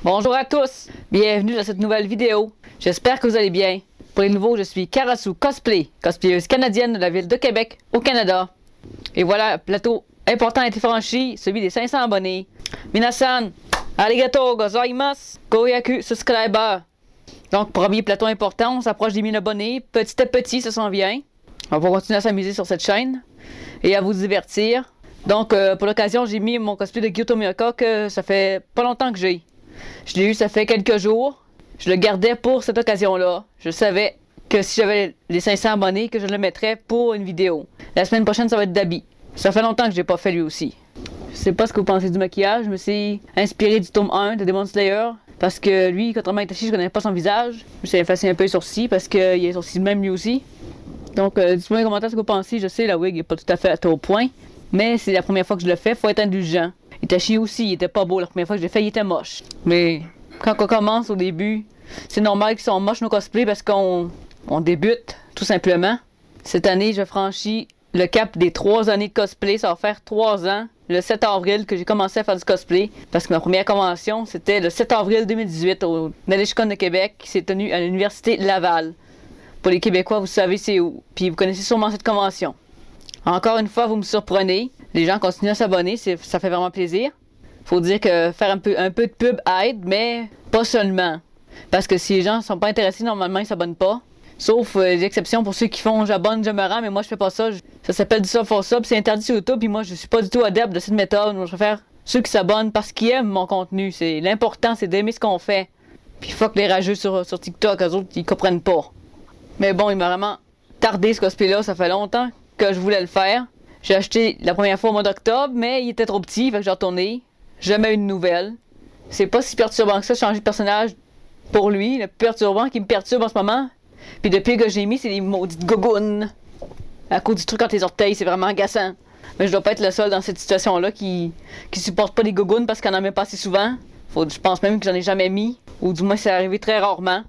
Bonjour à tous, bienvenue dans cette nouvelle vidéo. J'espère que vous allez bien. Pour les nouveaux, je suis Karasu Cosplay, cosplayeuse canadienne de la ville de Québec, au Canada. Et voilà, plateau important a été franchi, celui des 500 abonnés. Minasan, arigatou gozaimasu, goyaku subscriber. Donc, premier plateau important, on s'approche des 1000 abonnés. Petit à petit, ça s'en vient. On va continuer à s'amuser sur cette chaîne et à vous divertir. Donc, pour l'occasion, j'ai mis mon cosplay de Gyuto Miyaka que ça fait pas longtemps que j'ai. Je l'ai eu, ça fait quelques jours. Je le gardais pour cette occasion-là. Je savais que si j'avais les 500 abonnés, que je le mettrais pour une vidéo. La semaine prochaine, ça va être Dabi. Ça fait longtemps que je l'ai pas fait lui aussi. Je sais pas ce que vous pensez du maquillage. Je me suis inspiré du tome 1 de Demon Slayer. Parce que lui, contrairement à Itachi, je connais pas son visage. Je me suis effacé un peu les sourcils parce qu'il a les sourcils de même lui aussi. Donc, dites-moi en commentaire ce que vous pensez. Je sais, la wig n'est pas tout à fait au point. Mais c'est la première fois que je le fais, faut être indulgent. Itachi aussi, il était pas beau la première fois que je l'ai fait, il était moche. Mais quand on commence au début, c'est normal qu'ils sont moches nos cosplays parce qu'on débute, tout simplement. Cette année, je franchis le cap des 3 années de cosplay. Ça va faire 3 ans, le 7 avril, que j'ai commencé à faire du cosplay. Parce que ma première convention, c'était le 7 avril 2018 au NadeShikon de Québec, qui s'est tenue à l'Université Laval. Pour les Québécois, vous savez c'est où. Puis vous connaissez sûrement cette convention. Encore une fois, vous me surprenez. Les gens continuent à s'abonner, ça fait vraiment plaisir. Faut dire que faire un peu de pub aide, mais pas seulement. Parce que si les gens sont pas intéressés, normalement, ils s'abonnent pas. Sauf les exceptions pour ceux qui font j'abonne, je me rends, mais moi je fais pas ça. Ça s'appelle du sub for sub, c'est interdit sur YouTube, puis moi je suis pas du tout adepte de cette méthode. Moi, je préfère ceux qui s'abonnent parce qu'ils aiment mon contenu. L'important, c'est d'aimer ce qu'on fait. Puis fuck les rageux sur TikTok, eux autres, ils comprennent pas. Mais bon, il m'a vraiment tardé ce cosplay-là, ça fait longtemps que je voulais le faire. J'ai acheté la première fois au mois d'octobre, mais il était trop petit, fait que j'ai retourné. Jamais eu de nouvelles. C'est pas si perturbant que ça, changer de personnage pour lui. Le plus perturbant qui me perturbe en ce moment, puis depuis que j'ai mis, c'est les maudites gougounes. À cause du truc entre les orteils, c'est vraiment agaçant. Mais je dois pas être le seul dans cette situation-là qui supporte pas les gougounes parce qu'on en met pas assez souvent. Je pense même que j'en ai jamais mis, ou du moins c'est arrivé très rarement.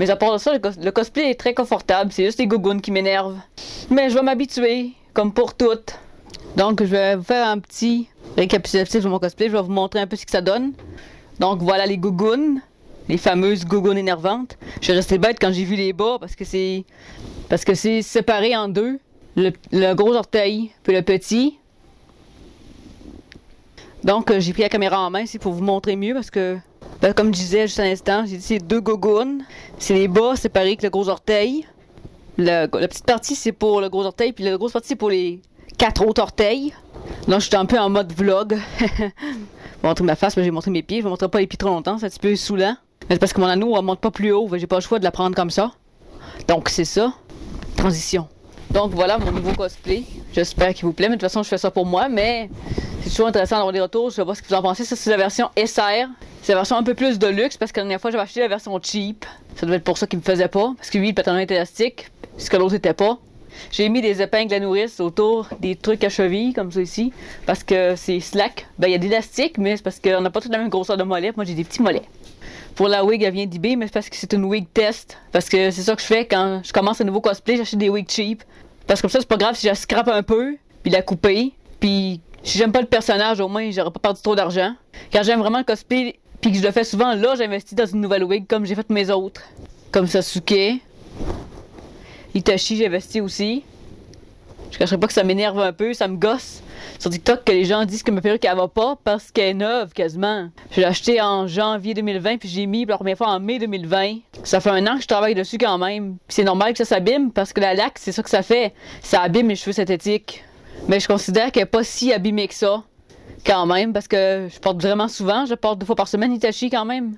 Mais à part de ça, le cosplay est très confortable, c'est juste les gougounes qui m'énervent. Mais je vais m'habituer, comme pour toutes. Donc je vais vous faire un petit récapitulatif de mon cosplay, je vais vous montrer un peu ce que ça donne. Donc voilà les gougounes, les fameuses gougounes énervantes. Je suis resté bête quand j'ai vu les bas parce que c'est séparé en deux. Le gros orteil puis le petit. Donc j'ai pris la caméra en main ici pour vous montrer mieux parce que comme je disais juste à l'instant, j'ai dit c'est 2 gougounes. C'est les bas séparés avec le gros orteil. La petite partie c'est pour le gros orteil, puis la grosse partie c'est pour les 4 autres orteils. Donc je suis un peu en mode vlog. Je vais montrer ma face, mais j'ai montré mes pieds. Je ne montrerai pas les pieds trop longtemps, c'est un petit peu saoulant. Mais c'est parce que mon anneau ne monte pas plus haut, j'ai pas le choix de la prendre comme ça. Donc c'est ça. Transition. Donc voilà mon nouveau cosplay. J'espère qu'il vous plaît, mais de toute façon je fais ça pour moi, mais c'est toujours intéressant d'avoir des retours. Je sais pas ce que vous en pensez. Ça c'est la version SR. C'est la version un peu plus de luxe parce que la dernière fois j'avais acheté la version cheap. Ça devait être pour ça qu'il me faisait pas. Parce que lui le pantalon était élastique, ce que l'autre était pas. J'ai mis des épingles à nourrice autour des trucs à cheville, comme ça ici, parce que c'est slack. Ben, il y a de l'élastique, mais c'est parce qu'on n'a pas toute la même grosseur de mollet. Moi, j'ai des petits mollets. Pour la wig, elle vient d'eBay, mais c'est parce que c'est une wig test. Parce que c'est ça que je fais quand je commence un nouveau cosplay, j'achète des wigs cheap. Parce que comme ça, c'est pas grave si je la scrape un peu, puis la couper. Puis si j'aime pas le personnage, au moins, j'aurais pas perdu trop d'argent. Quand j'aime vraiment le cosplay, puis que je le fais souvent, là, j'investis dans une nouvelle wig, comme j'ai fait mes autres. Comme Sasuke. Itachi, j'ai investi aussi. Je cacherai pas que ça m'énerve un peu, ça me gosse. Sur TikTok, que les gens disent que ma perruque, elle va pas parce qu'elle est neuve quasiment. Je l'ai achetée en janvier 2020, puis j'ai mis pour la première fois en mai 2020. Ça fait 1 an que je travaille dessus quand même. Puis c'est normal que ça s'abîme parce que la laque, c'est ça que ça fait. Ça abîme mes cheveux synthétiques. Mais je considère qu'elle est pas si abîmée que ça. Quand même, parce que je porte vraiment souvent. Je porte 2 fois par semaine Itachi quand même.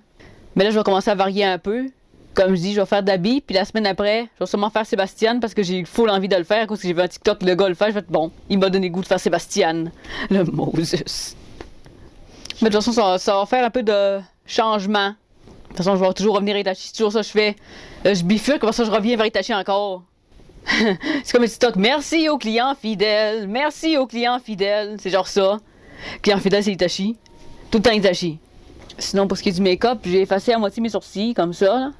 Mais là, je vais commencer à varier un peu. Comme je dis, je vais faire Dabi, puis la semaine après, je vais sûrement faire Sébastien parce que j'ai full envie de le faire. Parce que j'ai vu un TikTok, le gars le faire, je vais être bon. Il m'a donné le goût de faire Sébastien. Le Moses. Mais de toute façon, ça va faire un peu de changement. De toute façon, je vais toujours revenir à Itachi. C'est toujours ça que je fais. Je bifurque, comme ça, je reviens vers Itachi encore. C'est comme un TikTok. Merci aux clients fidèles. Merci aux clients fidèles. C'est genre ça. Client fidèle, c'est Itachi. Tout le temps Itachi. Sinon, pour ce qui est du make-up, j'ai effacé à moitié mes sourcils, comme ça, là.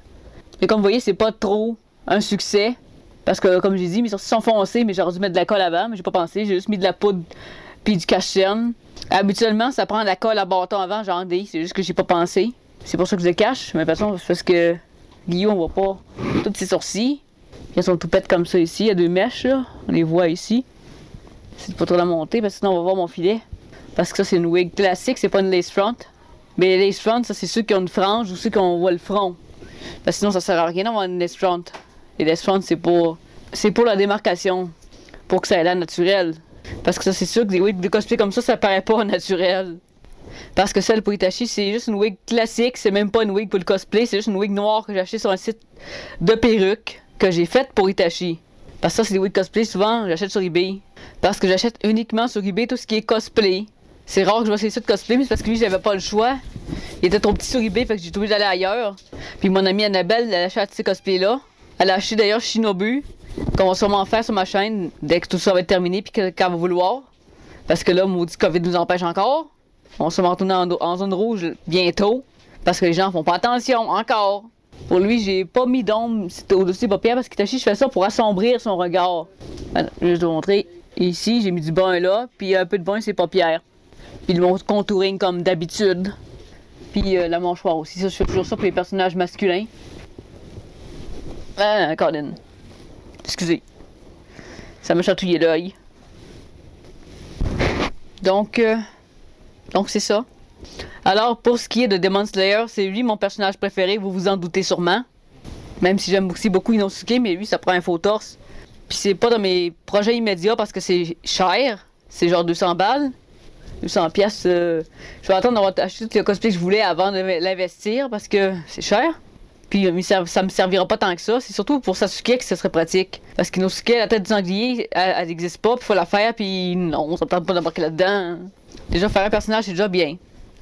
Mais comme vous voyez, c'est pas trop un succès. Parce que, comme j'ai dit, mes sourcils sont foncés, mais j'aurais dû mettre de la colle avant, mais j'ai pas pensé. J'ai juste mis de la poudre puis du cache-cerne. Habituellement, ça prend de la colle à bâton avant, j'en ai. C'est juste que j'ai pas pensé. C'est pour ça que je le cache, mais de toute façon, c'est parce que Guillaume, on voit pas tous ses sourcils. Ils sont tout pètes comme ça ici, il y a 2 mèches là, on les voit ici. C'est pas trop la montée parce que sinon on va voir mon filet. Parce que ça c'est une wig classique, c'est pas une lace front. Mais les lace front, ça c'est ceux qui ont une frange ou ceux qui voit le front. Parce que sinon ça sert à rien d'avoir une lace front. Les lace front c'est pour la démarcation, pour que ça ait l'air naturel. Parce que ça c'est sûr que des wigs de cosplay comme ça paraît pas naturel. Parce que celle pour Hitachi, c'est juste une wig classique, c'est même pas une wig pour le cosplay, c'est juste une wig noire que j'ai achetée sur un site de perruques que j'ai faite pour Hitachi. Parce que ça, c'est des wigs cosplay, souvent, j'achète sur eBay. Parce que j'achète uniquement sur eBay tout ce qui est cosplay. C'est rare que je vois ces sites cosplay, mais c'est parce que lui, j'avais pas le choix. Il était trop petit sur eBay, fait que j'ai trouvé d'aller ailleurs. Puis mon amie Annabelle, elle a acheté ces cosplays-là. Elle a acheté d'ailleurs Shinobu, qu'on va sûrement faire sur ma chaîne dès que tout ça va être terminé, puis qu'elle va vouloir. Parce que là, maudit COVID nous empêche encore. On se va retourner en zone rouge bientôt. Parce que les gens font pas attention encore. Pour lui, j'ai pas mis d'ombre au-dessus des paupières parce qu'Hitachi, je fais ça pour assombrir son regard. Voilà, je vais te montrer. Ici, j'ai mis du brun là, puis un peu de brun sur les paupières. Puis mon contouring comme d'habitude. Puis la mâchoire aussi. Ça, je fais toujours ça pour les personnages masculins. Ah, Colin. Excusez. Ça m'a chatouillé l'œil. Donc c'est ça. Alors, pour ce qui est de Demon Slayer, c'est lui mon personnage préféré, vous vous en doutez sûrement. Même si j'aime aussi beaucoup Inosuke, mais lui, ça prend un faux torse. Puis c'est pas dans mes projets immédiats parce que c'est cher. C'est genre 200 balles. 200 pièces. Je vais attendre d'avoir acheté tout le cosplay que je voulais avant de l'investir parce que c'est cher. Puis ça me servira pas tant que ça. C'est surtout pour Sasuke que ce serait pratique. Parce qu'Inosuke, la tête du sanglier, elle n'existe pas, puis il faut la faire, puis non, ça me tente pas d'embarquer là-dedans. Déjà, faire un personnage, c'est déjà bien.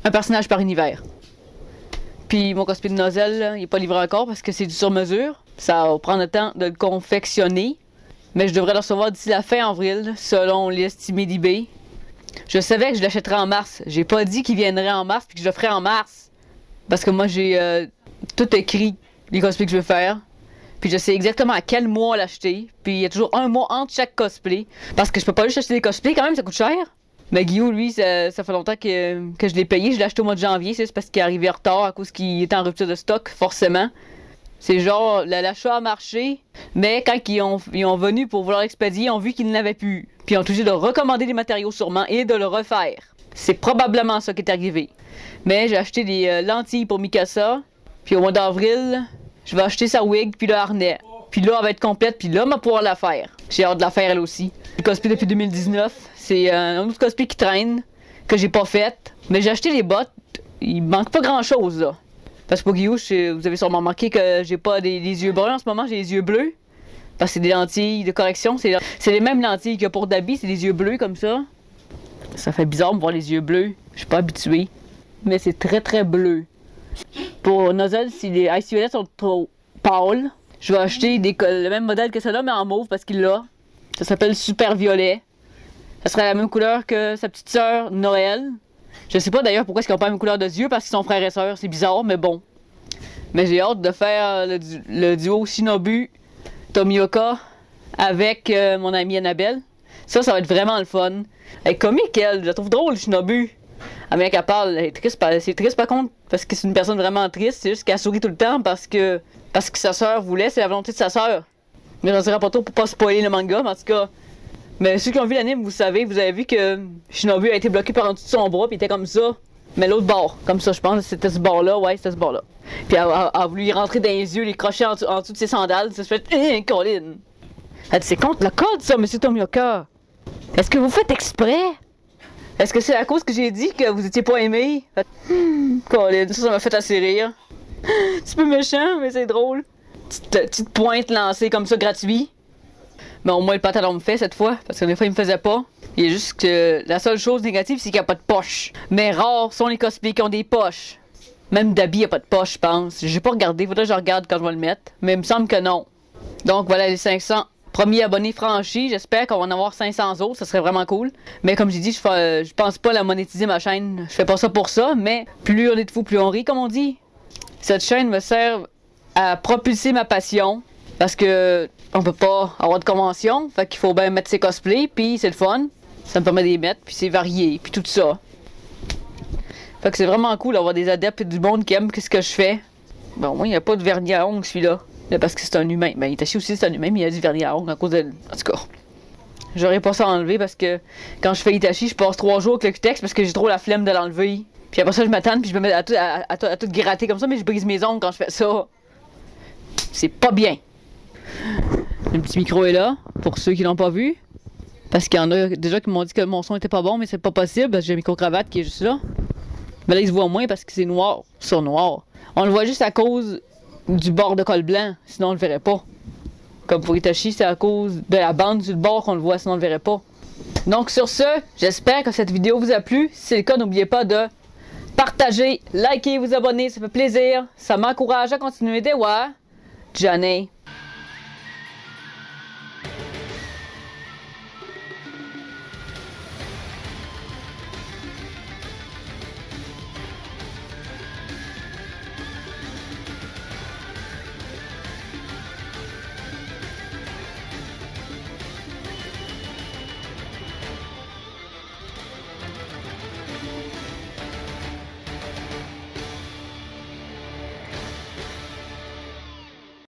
Un personnage par univers. Puis mon cosplay de Nozel, là, il n'est pas livré encore parce que c'est du sur-mesure. Ça va prendre le temps de le confectionner. Mais je devrais le recevoir d'ici la fin avril, selon l'estimé d'eBay. Je savais que je l'achèterais en mars. J'ai pas dit qu'il viendrait en mars puis que je le ferais en mars. Parce que moi, j'ai tout écrit, les cosplays que je veux faire. Puis je sais exactement à quel mois l'acheter. Puis il y a toujours un mois entre chaque cosplay. Parce que je peux pas juste acheter des cosplays quand même, ça coûte cher. Mais Guillaume, lui, ça fait longtemps que je l'ai payé. Je l'ai acheté au mois de janvier. C'est parce qu'il est arrivé en retard à cause qu'il était en rupture de stock, forcément. C'est genre, l'achat a marché, mais quand ils ont venu pour vouloir l'expédier, ils ont vu qu'ils n'avaient plus. Puis ils ont obligé de recommander des matériaux sûrement et de le refaire. C'est probablement ça qui est arrivé. Mais j'ai acheté des lentilles pour Mikasa. Puis au mois d'avril, je vais acheter sa wig puis le harnais. Puis là, elle va être complète, puis là, on va pouvoir la faire. J'ai hâte de la faire elle aussi. Le cosplay depuis 2019, c'est un autre cosplay qui traîne, que j'ai pas fait. Mais j'ai acheté les bottes, il manque pas grand chose là. Parce que pour Guillaume, vous avez sûrement remarqué que j'ai pas des yeux bruns en ce moment, j'ai les yeux bleus. Parce que c'est des lentilles de correction, c'est les mêmes lentilles que pour Dabi, c'est des yeux bleus comme ça. Ça fait bizarre de me voir les yeux bleus, je suis pas habituée. Mais c'est très très bleu. Pour Nozel, si les Ice Violet sont trop pâles, je vais acheter le même modèle que celle-là, mais en mauve parce qu'il l'a. Ça s'appelle Super Violet. Ça serait la même couleur que sa petite sœur Noël. Je sais pas d'ailleurs pourquoi ils n'ont pas la même couleur de yeux parce qu'ils sont frères et sœurs, c'est bizarre, mais bon. Mais j'ai hâte de faire le duo Shinobu Tomioka avec mon amie Annabelle. Ça va être vraiment le fun. Elle est comique, elle. Je la trouve drôle, Shinobu. Ah, mais qu'elle parle, elle est triste, c'est triste par contre, parce que c'est une personne vraiment triste. C'est juste qu'elle sourit tout le temps parce que sa sœur voulait, c'est la volonté de sa sœur. Mais j'en dirai pas trop pour pas spoiler le manga, mais en tout cas. Mais ceux qui ont vu l'anime, vous avez vu que Shinobu a été bloqué par en dessous de son bras, puis il était comme ça. Mais l'autre bord, comme ça, je pense, c'était ce bord-là, ouais, c'était ce bord-là. Puis elle a voulu y rentrer dans les yeux, les crochets en dessous de ses sandales, ça se fait, Colin. Elle dit, c'est contre le code, ça, monsieur Tomioka. Est-ce que vous faites exprès? Est-ce que c'est à cause que j'ai dit que vous étiez pas aimé? Colin, ça m'a fait assez rire. C'est un peu méchant, mais c'est drôle. Petite pointe lancée comme ça, gratuit. Mais au moins le pantalon me fait cette fois, parce que des fois il me faisait pas. Il y a juste que la seule chose négative, c'est qu'il n'y a pas de poche. Mais rares sont les cosplays qui ont des poches. Même Dabi n'a pas de poche, je pense. J'ai pas regardé, faudrait que je regarde quand je vais le mettre. Mais il me semble que non. Donc voilà les 500 premiers abonnés franchis. J'espère qu'on va en avoir 500 autres, ça serait vraiment cool. Mais comme j'ai dit, je pense pas la monétiser ma chaîne. Je fais pas ça pour ça, mais plus on est de fous, plus on rit, comme on dit. Cette chaîne me sert à propulser ma passion. Parce que on peut pas avoir de convention, fait qu'il faut bien mettre ses cosplays, puis c'est le fun. Ça me permet de les mettre, puis c'est varié, puis tout ça. Fait que c'est vraiment cool d'avoir des adeptes et du monde qui aime ce que je fais. Bon, moi, il n'y a pas de vernis à ongles, celui-là. Parce que c'est un humain. Ben, Itachi aussi, c'est un humain, mais il a du vernis à ongles à cause de... En tout cas, j'aurais pas ça à enlever parce que quand je fais Itachi, je passe 3 jours avec le Cutex parce que j'ai trop la flemme de l'enlever. Puis après ça, je m'attends, puis je me mets à tout gratter comme ça, mais je brise mes ongles quand je fais ça. C'est pas bien. Le petit micro est là, pour ceux qui l'ont pas vu. Parce qu'il y en a déjà qui m'ont dit que mon son était pas bon, mais c'est pas possible parce que j'ai un micro-cravate qui est juste là. Mais là, il se voit moins parce que c'est noir sur noir. On le voit juste à cause du bord de col blanc, sinon on le verrait pas. Comme pour Itachi, c'est à cause de la bande sur le bord qu'on le voit, sinon on le verrait pas. Donc sur ce, j'espère que cette vidéo vous a plu. Si c'est le cas, n'oubliez pas de partager, liker, vous abonner, ça fait plaisir. Ça m'encourage à continuer. Dewa, Johnny.